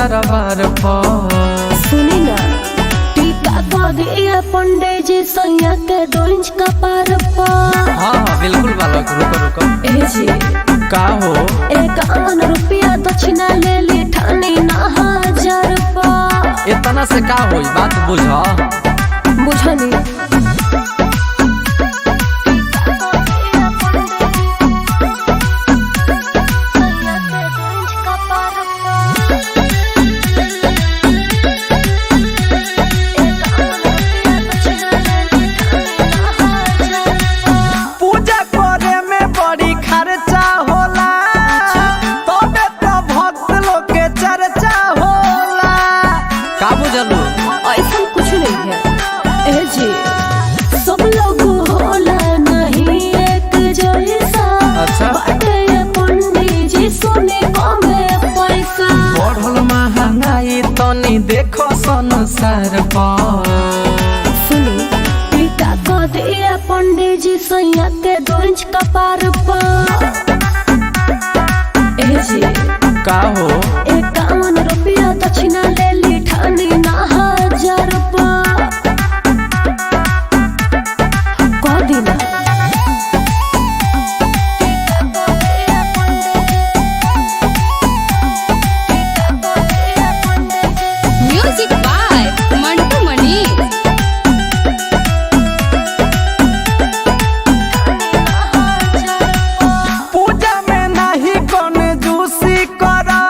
दरबार पर। सुनी ना टीका कर दिया पंडित जी सैया के 2 इंच का पार पर। हाँ बिल्कुल बालक, रुको रुको। ए जी का हो 51 रुपया दक्षिणा ले ली ठानी ना 1000 पर। इतना से का होई, बात बुझा बुझनी पूजा करे में बड़ी खर्चा होला, तबे तो भक्त लोग के चर्चा होला। का बुझलू? ऐसा कुछ नहीं है। ए जी सब लोग होला नहीं एक जैसा। अच्छा। बाटे पंडित जी सोने कमे पैसा। बढ़ल महंगाई तनी देखो संसार पर। सुनी टीका कर दिया पंडित जी सैया के 2 इंच का पार पर। ए जी का हो 51 रुपया दक्षिणा ले ली ठानी ना 1000 पर। कह दिना म्यूजिक बाय मंटू मनी। पूजा में नहीं कौन जूसी करा,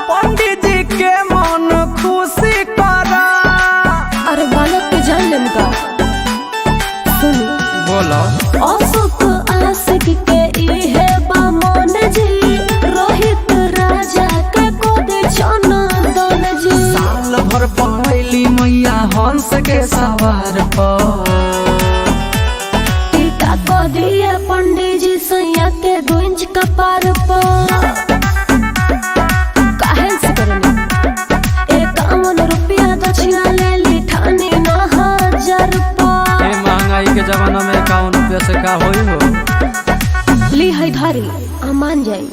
पंडित जी के मन खुशी करा। अरे बालक के जान लेम का। सुनी बोलो अशोक आशिक के इहे बा मन जी। रोहित राजा के कोदे चंदन जी। साल भर पहली मैया हंस के सवार पर। टीका कर दिया पंडित जी सैया के 2 इंच का पार पर। काहे से करनी 51 रुपया दक्षिणा ले ली ठानी ना 1000 पर। ए महंगाई के जमाना में 51 रुपया से का होई हो। ली है धारी मान जाई।